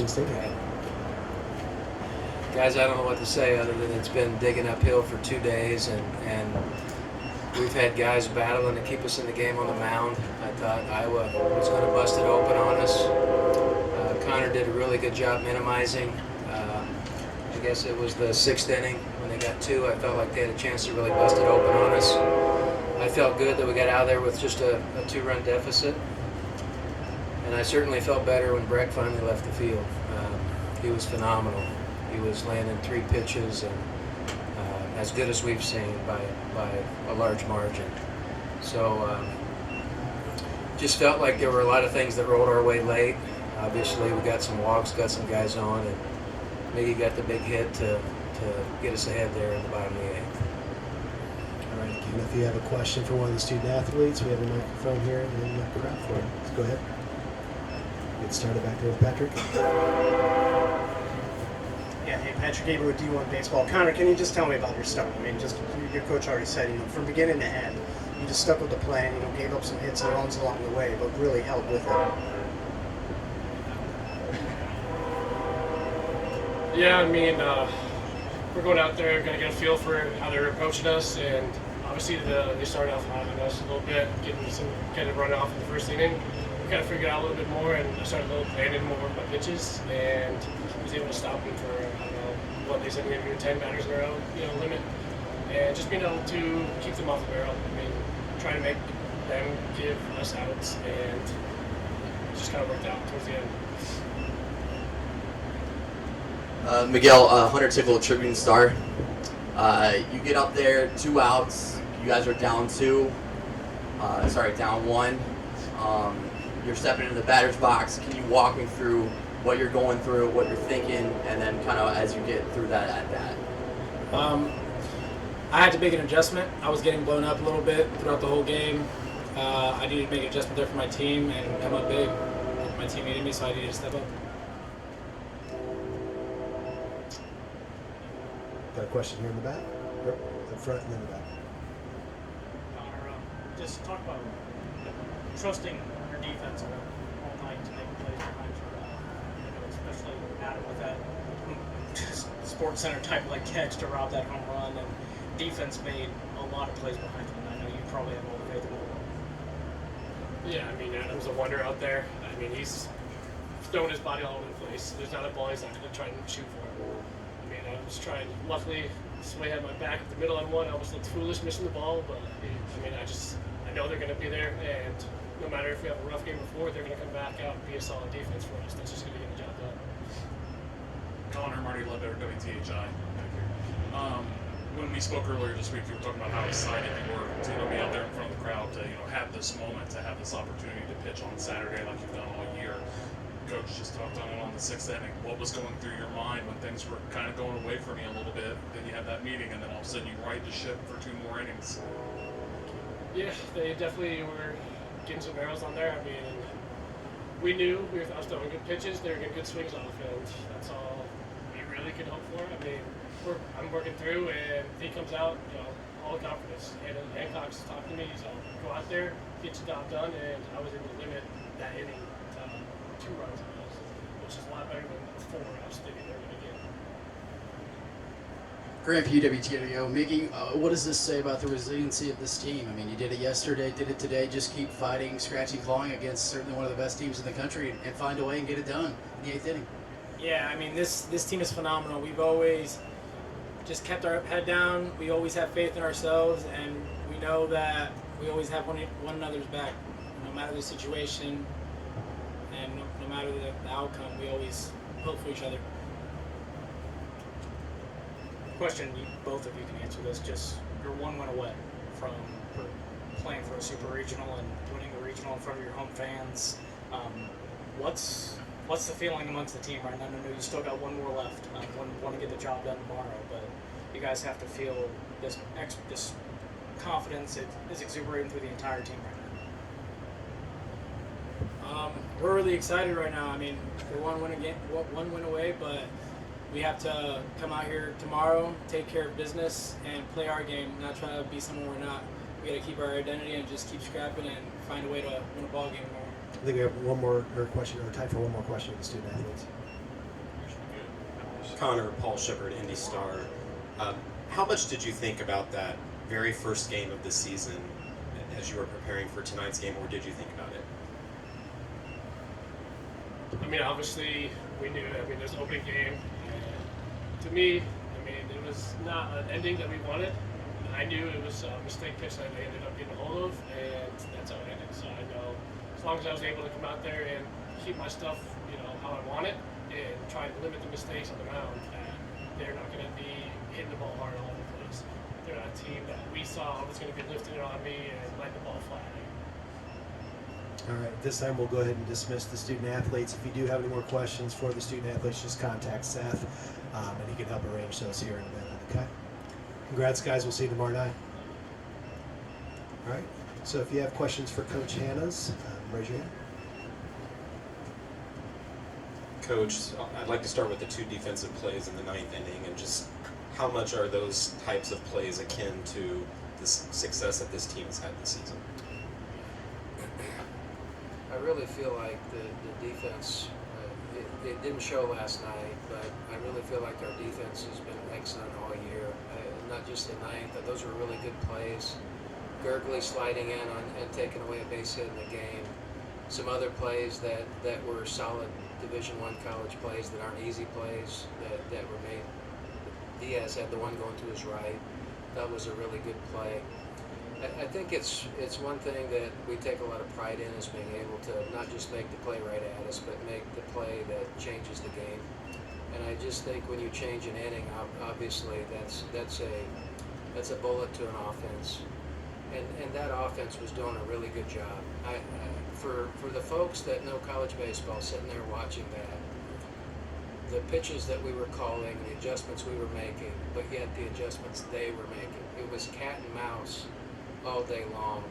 Michigan State had. Guys, I don't know what to say other than it's been digging uphill for 2 days, and we've had guys battling to keep us in the game on the mound. I thought Iowa was going to bust it open on us. Connor did a really good job minimizing. I guess it was the 6th inning when they got 2. I felt like they had a chance to really bust it open on us. I felt good that we got out of there with just a 2-run deficit. And I certainly felt better when Breck finally left the field. He was phenomenal. He was landing 3 pitches and as good as we've seen by a large margin. So just felt like there were a lot of things that rolled our way late. Obviously, we got some walks, got some guys on, and Miggy got the big hit to get us ahead there in the bottom of the 8th. All right, again, if you have a question for one of the student athletes, we have a microphone here in the crowd for you. Let's go ahead. Get started back there with Patrick. Yeah, hey, Patrick Aber with D1 Baseball. Connor, can you just tell me about your start? I mean, just your coach already said, from beginning to end, you just stuck with the plan, gave up some hits and runs along the way, but really held with it. Yeah, I mean, we're going out there, going to get a feel for how they're approaching us, and obviously they started off hot on us a little bit, getting run off in the first inning. We kind of figured out a little bit more, and I started landing more of my pitches, and was able to stop them for, I don't know, what they said, maybe 10 batters in a row, limit, and just being able to keep them off the barrel. I mean, trying to make them give us outs, and it just kind of worked out towards the end. Miguel, Hunter Tickle, Tribune Star. You get up there, 2 outs. You guys are down down 1. You're stepping into the batter's box. Can you walk me through what you're going through, what you're thinking, and then kind of as you get through that at bat? I had to make an adjustment. I was getting blown up a little bit throughout the whole game. I needed to make an adjustment there for my team and come up big. My team needed me, so I needed to step up. Got a question here in the back? Or the front and then the back. Connor, just talk about trusting your defense all night to make plays behind you. Especially Adam with that Sports Center type like catch to rob that home run, and defense made a lot of plays behind him. And I know you probably have all the faith in the world. Yeah, I mean, Adam's a wonder out there. I mean, he's throwing his body all over the place. There's not a ball he's not going to try and shoot for. I mean, I was trying. Luckily, Sway had my back at the middle on one. I almost looked foolish missing the ball, but I mean, I know they're going to be there, and no matter if we have a rough game before, they're going to come back out and be a solid defense for us. That's just going to get the job done. Connor, Marty Ledbetter, WTHI. When we spoke earlier this week, you were talking about how excited you were to be out there in front of the crowd, to have this moment, to have this opportunity to pitch on Saturday like you've done all year. Coach just talked on it on the 6th inning. What was going through your mind when things were kind of going away from you a little bit? Then you had that meeting, and then all of a sudden you right the ship for 2 more innings. Yeah, they definitely were getting some barrels on there. I mean, we knew I was throwing good pitches. They were getting good swings off, and that's all we really could hope for. I mean, I'm working through, and if he comes out, all the confidence. And Hancock's talking to me. He's like, go out there, get your job done, and I was able to limit that inning to 2 runs, which is a lot better than the 4 I was thinking they were going to get. Grant Pugh, WTWO. Miggy, what does this say about the resiliency of this team? I mean, you did it yesterday, did it today. Just keep fighting, scratching, clawing against certainly one of the best teams in the country and find a way and get it done in the 8th inning. Yeah, I mean, this team is phenomenal. We've always just kept our head down. We always have faith in ourselves, and we know that we always have one another's back, no matter the situation and no matter the outcome. We always hope for each other. Question, both of you can answer this. Just you're 1 win away from playing for a super regional and winning the regional in front of your home fans. What's the feeling amongst the team right now? I know you still got 1 more left. Want to get the job done tomorrow, but you guys have to feel this confidence. It is exuberating through the entire team right now. We're really excited right now. I mean, we're 1 win away, but we have to come out here tomorrow, take care of business, and play our game, not try to be somewhere we're not. We got to keep our identity and just keep scrapping and find a way to win a ball game tomorrow. I think we have one more question, or time for one more question with the student athletes. Connor, Paul Shepard, Indy Star. How much did you think about that very first game of the season as you were preparing for tonight's game, or did you think about it? I mean, obviously, we knew. I mean, there's an opening game. And to me, I mean, it was not an ending that we wanted. I knew it was a mistake pitch that they ended up getting a hold of, and that's how it ended. So I know as long as I was able to come out there and keep my stuff, how I want it, and try to limit the mistakes on the mound, they're not going to be hitting the ball hard all over the place. They're not a team that we saw was going to be lifting it on me and letting the ball fly. All right, this time we'll go ahead and dismiss the student athletes. If you do have any more questions for the student athletes, just contact Seth, and he can help arrange those here in a minute, okay? Congrats, guys. We'll see you tomorrow night. All right, so if you have questions for Coach Hannas, raise your hand. Coach, I'd like to start with the 2 defensive plays in the 9th inning, and just how much are those types of plays akin to the success that this team has had this season? I really feel like the defense, it didn't show last night, but I really feel like our defense has been excellent all year. Not just the 9th, but those were really good plays. Gurgley sliding in and taking away a base hit in the game. Some other plays that were solid Division I college plays that aren't easy plays that were made. Diaz had the one going to his right. That was a really good play. I think it's one thing that we take a lot of pride in, is being able to not just make the play right at us, but make the play that changes the game. And I just think when you change an inning, obviously that's a bullet to an offense, and that offense was doing a really good job. For the folks that know college baseball, sitting there watching that, the pitches that we were calling, the adjustments we were making, but yet the adjustments they were making, it was cat and mouse all day long.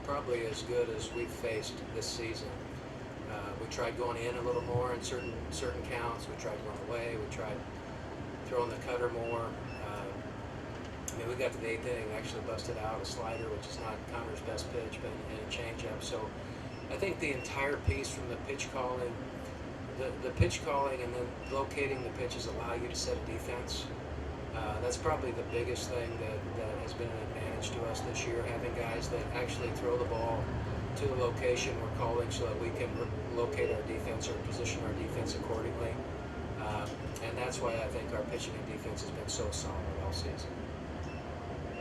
Probably as good as we've faced this season. We tried going in a little more in certain counts. We tried going away. We tried throwing the cutter more. We got to the 8th inning, actually busted out a slider, which is not Connor's best pitch, but and a changeup. So I think the entire piece, from the pitch calling, the pitch calling, and then locating the pitches, allow you to set a defense. That's probably the biggest thing that has been an advantage to us this year, having guys that actually throw the ball to the location we're calling, so that we can locate our defense or position our defense accordingly. And that's why I think our pitching and defense has been so solid all season.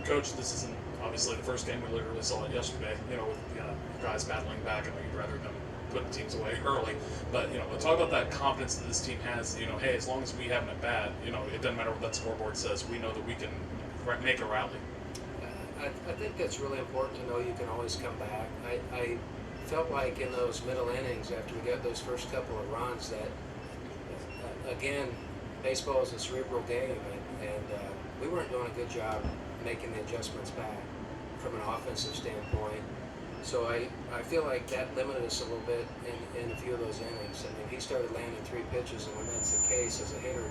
Coach, this isn't obviously the first game. We literally saw it yesterday, with guys battling back. I know you'd rather them putting teams away early, but talk about that confidence that this team has. Hey, as long as we haven't at bat, it doesn't matter what that scoreboard says. We know that we can make a rally. I think that's really important to know. You can always come back. I felt like in those middle innings, after we got those first couple of runs, that again, baseball is a cerebral game, and we weren't doing a good job making the adjustments back from an offensive standpoint. So I feel like that limited us a little bit in a few of those innings. I mean, he started landing 3 pitches, and when that's the case, as a hitter,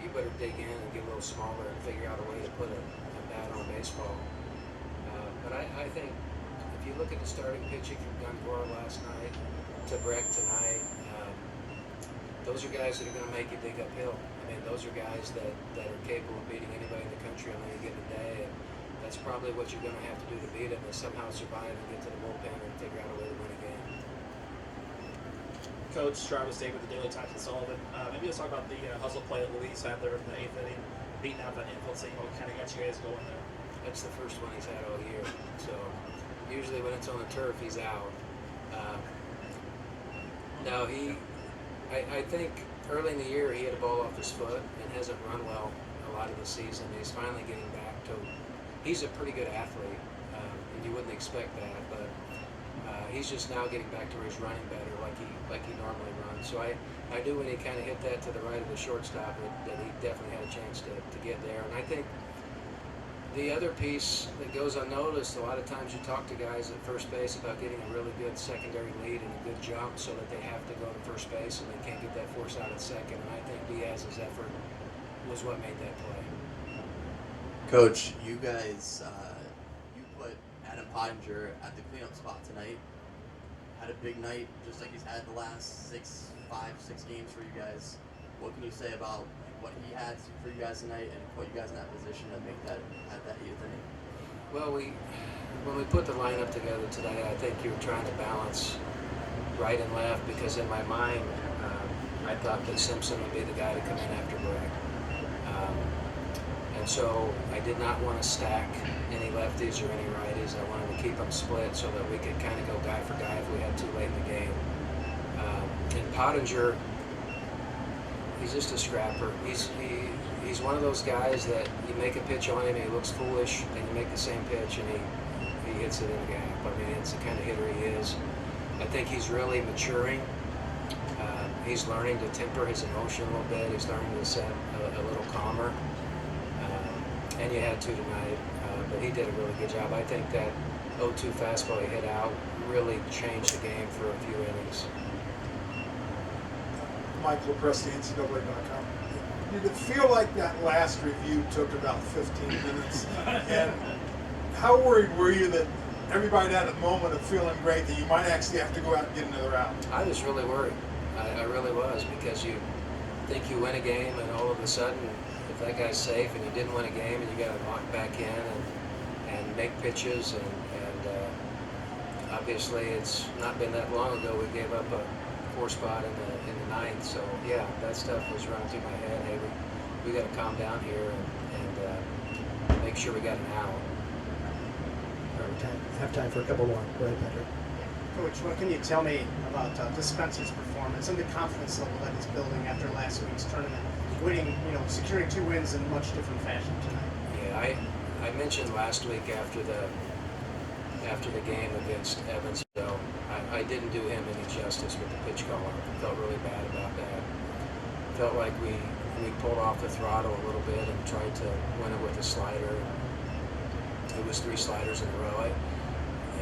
you better dig in and get a little smaller and figure out a way to put a bat on a baseball. But I think if you look at the starting pitching from Guncor last night to Breck tonight, those are guys that are going to make you dig uphill. I mean, those are guys that are capable of beating anybody in the country on any given day. And that's probably what you're going to have to do to beat them, is somehow survive and get to the bullpen and figure out a way to win a game. Coach Travis Day with the Daily Times and Sullivan. Maybe let's talk about the hustle play that Luis had there in the 8th inning, beating out that infield signal, kind of got you guys going there. That's the first one he's had all year. So usually when it's on the turf, he's out. Now I think early in the year he had a ball off his foot and hasn't run well a lot of the season. He's finally getting back to. He's a pretty good athlete, and you wouldn't expect that, but he's just now getting back to where he's running better, like he normally runs. So I knew when he kind of hit that to the right of the shortstop that he definitely had a chance to get there. And I think the other piece that goes unnoticed, a lot of times you talk to guys at first base about getting a really good secondary lead and a good jump so that they have to go to first base and they can't get that force out at second. And I think Diaz's effort was what made that play. Coach, you guys, you put Adam Pottinger at the cleanup spot tonight. Had a big night, just like he's had the last 6 games for you guys. What can can you say about what he had for you guys tonight and put you guys in that position to make that at that 8th inning? Well, when we put the lineup together today, I think you were trying to balance right and left because in my mind, I thought that Simpson would be the guy to come in after Greg. And so I did not want to stack any lefties or any righties. I wanted to keep them split so that we could kind of go guy for guy if we had too late in the game. And Pottinger, he's just a scrapper. He's one of those guys that you make a pitch on him and he looks foolish, and you make the same pitch and he hits it in the gap. I mean, it's the kind of hitter he is. I think he's really maturing. He's learning to temper his emotion a little bit. He's learning to set a little calmer. And you had to tonight, but he did a really good job. I think that 0-2 fastball he hit out really changed the game for a few innings. Michael Press, NCAA.com. Did it feel like that last review took about 15 minutes? And how worried were you that everybody had a moment of feeling great that you might actually have to go out and get another out? I was really worried. I really was, because you think you win a game and all of a sudden, if that guy's safe and you didn't win a game and you got to lock back in and make pitches and obviously it's not been that long ago we gave up a 4 spot in the 9th, so yeah, that stuff was running through my head. Hey, we got to calm down here and make sure we got an out. Have time for a couple more. Go ahead, Patrick. Coach, what can you tell me about Dispenser's performance and the confidence level that he's building after last week's tournament, winning, securing 2 wins in much different fashion tonight? Yeah, I mentioned last week after the game against Evansville, I didn't do him any justice with the pitch caller. I felt really bad about that. Felt like we pulled off the throttle a little bit and tried to win it with a slider. It was 3 sliders in a row.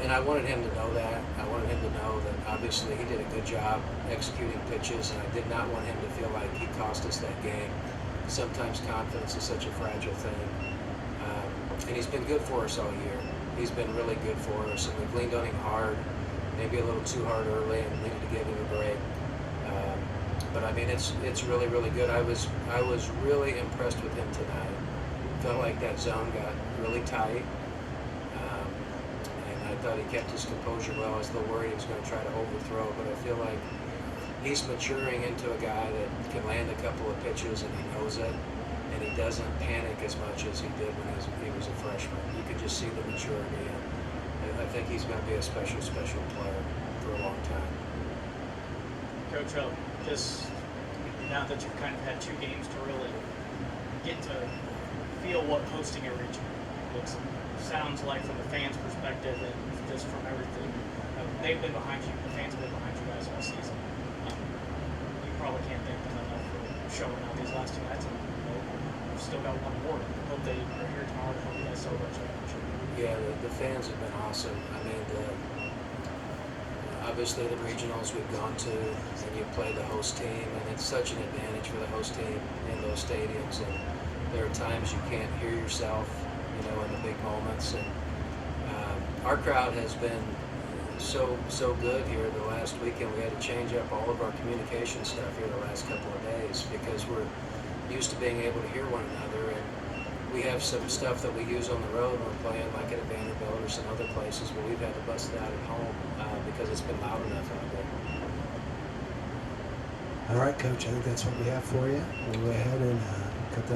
And I wanted him to know that. I wanted him to know that obviously he did a good job executing pitches, and I did not want him to feel like he cost us that game. Sometimes confidence is such a fragile thing. And he's been good for us all year. He's been really good for us, and we've leaned on him hard, maybe a little too hard early, and needed to give him a break. But I mean, it's really, really good. I was really impressed with him tonight. Felt like that zone got really tight. I thought he kept his composure well. I was a little worried he was going to try to overthrow, but I feel like he's maturing into a guy that can land a couple of pitches and he knows it, and he doesn't panic as much as he did when he was a freshman. You can just see the maturity, and I think he's going to be a special player for a long time. Coach, just now that you've kind of had 2 games to really get to feel what hosting a region sounds like from the fans' perspective, and just from everything, they've been behind you. The fans have been behind you guys all season. You probably can't thank them enough for showing out these last 2 nights. And we've still got one more. Hope they are here tomorrow to help you guys celebrate championship. Yeah, the fans have been awesome. I mean, obviously the regionals we've gone to, and you play the host team, and it's such an advantage for the host team in those stadiums. And there are times you can't hear yourself, in the big moments. And our crowd has been so good here the last weekend. We had to change up all of our communication stuff here the last couple of days because we're used to being able to hear one another, and we have some stuff that we use on the road when we're playing, like at a Vanderbilt or some other places, but we've had to bust it out at home because it's been loud enough out there. All right, Coach, I think that's what we have for you. We'll go ahead and cut that.